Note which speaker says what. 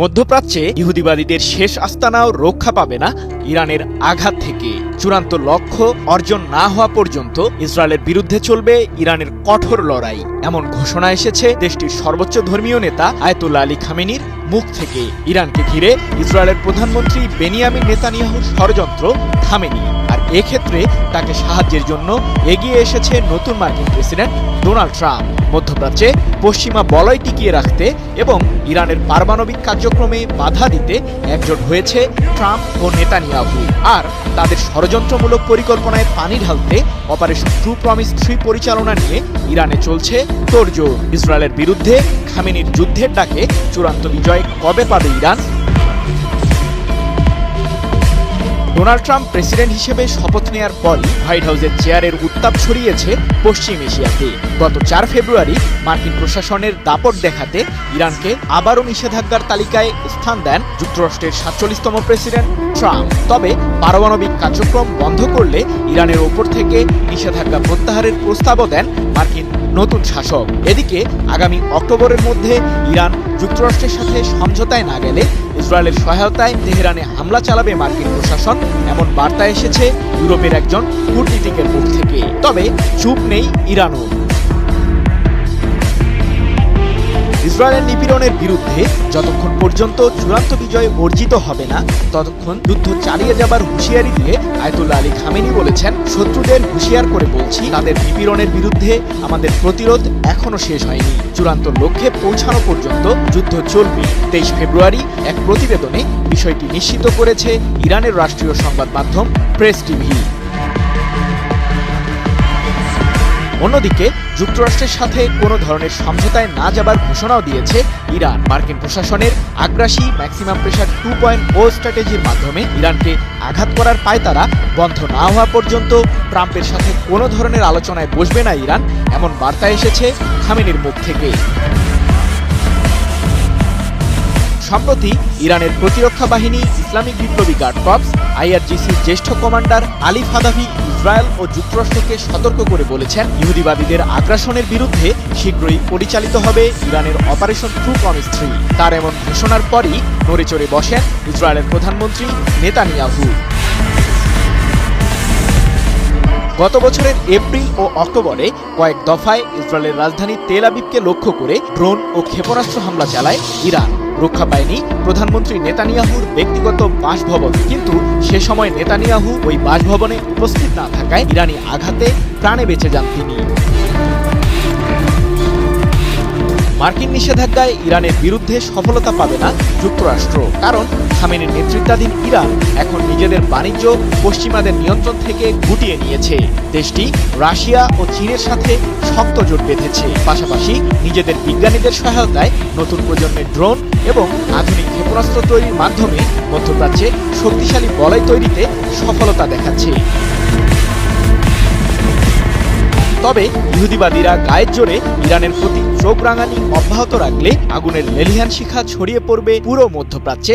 Speaker 1: মধ্যপ্রাচ্যে ইহুদিবাদীদের শেষ আস্তানাও রক্ষা পাবে না ইরানের আঘাত থেকে। চূড়ান্ত লক্ষ্য অর্জন না হওয়া পর্যন্ত ইসরায়েলের বিরুদ্ধে চলবে ইরানের কঠোর লড়াই, এমন ঘোষণা এসেছে দেশটির সর্বোচ্চ ধর্মীয় নেতা আয়াতুল্লাহ আলী খামেনির মুখ থেকে। ইরানকে ঘিরে ইসরায়েলের প্রধানমন্ত্রী বেনিয়ামিন নেতানিয়াহুর ষড়যন্ত্র থামেনি, আর এক্ষেত্রে তাকে সাহায্যের জন্য এগিয়ে এসেছে নতুন মার্কিন প্রেসিডেন্ট ডোনাল্ড ট্রাম্প। মধ্যপ্রাচ্যে পশ্চিমা বলয় টিকিয়ে রাখতে এবং ইরানের পারমাণবিক কার্যক্রমে বাধা দিতে একজোট হয়েছে ট্রাম্প ও নেতানিয়াহু। আর তাদের ষড়যন্ত্রমূলক পরিকল্পনায় পানি ঢালতে অপারেশন ট্রু প্রমিস 3 পরিচালনা নিয়ে ইরানে চলছে তোড়জোড়। ইসরায়েলের বিরুদ্ধে খামেনির যুদ্ধের ডাকে চূড়ান্ত বিজয় কবে পাবে ইরান? ডোনাল্ড ট্রাম্প প্রেসিডেন্ট হিসেবে শপথ নেয়ার পরই হোয়াইট হাউসের চেয়ারের উত্তাপ ছড়িয়েছে পশ্চিম এশিয়াতে। গত 4 ফেব্রুয়ারি মার্কিন প্রশাসনের দাপট দেখাতে ইরানকে আবারও নিষেধাজ্ঞার তালিকায় স্থান দেন যুক্তরাষ্ট্রের 47তম প্রেসিডেন্ট ট্রাম্প। তবে পারমাণবিক কার্যক্রম বন্ধ করলে ইরানের ওপর থেকে নিষেধাজ্ঞা প্রত্যাহারের প্রস্তাবও দেন মার্কিন নতুন শাসক। এদিকে আগামী অক্টোবরের মধ্যে ইরান যুক্তরাষ্ট্রের সাথে সমঝোতায় না গেলে ইসরায়েলের সহায়তায় তেহরানে হামলা চালাবে মার্কিন প্রশাসন, এমন বার্তা এসেছে ইউরোপের একজন কূটনীতিকের মুখ থেকে। তবে চুপ নেই ইরানও। ইসরায়েলের নিপীড়নের বিরুদ্ধে যতক্ষণ পর্যন্ত চূড়ান্ত বিজয় অর্জিত হবে না, ততক্ষণ যুদ্ধ চালিয়ে যাবার হুঁশিয়ারি দিয়ে আয়াতুল্লাহ আলী খামেনি বলেছেন, শত্রুদের হুঁশিয়ার করে বলছি, তাদের নিপীড়নের বিরুদ্ধে আমাদের প্রতিরোধ এখনো শেষ হয়নি। চূড়ান্ত লক্ষ্যে পৌঁছানো পর্যন্ত যুদ্ধ চলবে। 23 ফেব্রুয়ারি এক প্রতিবেদনে বিষয়টি নিশ্চিত করেছে ইরানের রাষ্ট্রীয় সংবাদ মাধ্যম প্রেস টিভি। অন্যদিকে যুক্তরাষ্ট্রের সাথে কোনো ধরনের সমঝোতায় না যাবার ঘোষণাও দিয়েছে ইরান। মার্কিন প্রশাসনের আগ্রাসী ম্যাক্সিমাম প্রেশার 2.0 স্ট্র্যাটেজির মাধ্যমে ইরানকে আঘাত করার পায়তারা বন্ধ না হওয়া পর্যন্ত ট্রাম্পের সাথে কোনো ধরনের আলোচনায় বসবে না ইরান, এমন বার্তা এসেছে খামেনির মুখ থেকে। সম্প্রতি ইরানের প্রতিরক্ষা বাহিনী ইসলামিক বিপ্লবী গার্ড কর্পস IRGCর জ্যেষ্ঠ কমান্ডার আলী ফাদাভি ইসরায়েল ও যুক্তরাষ্ট্রকে সতর্ক করে বলেছেন, ইহুদিবাদীদের আগ্রাসনের বিরুদ্ধে শীঘ্রই পরিচালিত হবে ইরানের অপারেশন ট্রু প্রমিস 3। তার এমন ঘোষণার পরই নড়েচড়ে বসেন ইসরায়েলের প্রধানমন্ত্রী নেতানিয়াহু। গত বছরের এপ্রিল ও অক্টোবরে কয়েক দফায় ইসরায়েলের রাজধানী তেল আবিবকে লক্ষ্য করে ড্রোন ও ক্ষেপণাস্ত্র হামলা চালায় ইরান। রক্ষা পায়নি প্রধানমন্ত্রী নেতানিয়াহুর ব্যক্তিগত বাসভবন, কিন্তু সে সময় নেতানিয়াহু ওই বাসভবনে উপস্থিত না থাকায় ইরানি আঘাতে প্রাণে বেঁচে যান তিনি। মার্কিন নিষেধাজ্ঞায় ইরানের বিরুদ্ধে সফলতা পাবে না যুক্তরাষ্ট্র, কারণ খামেনির নেতৃত্বাধীন ইরান এখন নিজেদের বাণিজ্য পশ্চিমাদের নিয়ন্ত্রণ থেকে গুটিয়ে নিয়েছে। দেশটি রাশিয়া ও চীনের সাথে শক্ত জোট বেঁধেছে, পাশাপাশি নিজেদের বিজ্ঞানীদের সহায়তায় নতুন প্রজন্মের ড্রোন এবং আধুনিক ক্ষেপণাস্ত্র তৈরির মাধ্যমে মধ্যপ্রাচ্যে শক্তিশালী বলয় তৈরিতে সফলতা দেখাচ্ছে। তবে ইহুদিবাদীরা গায়ের জোরে ইরানের প্রতি চোখ রাঙানি অব্যাহত রাখলে আগুনের লেলিহান শিখা ছড়িয়ে পড়বে পুরো মধ্যপ্রাচ্যে,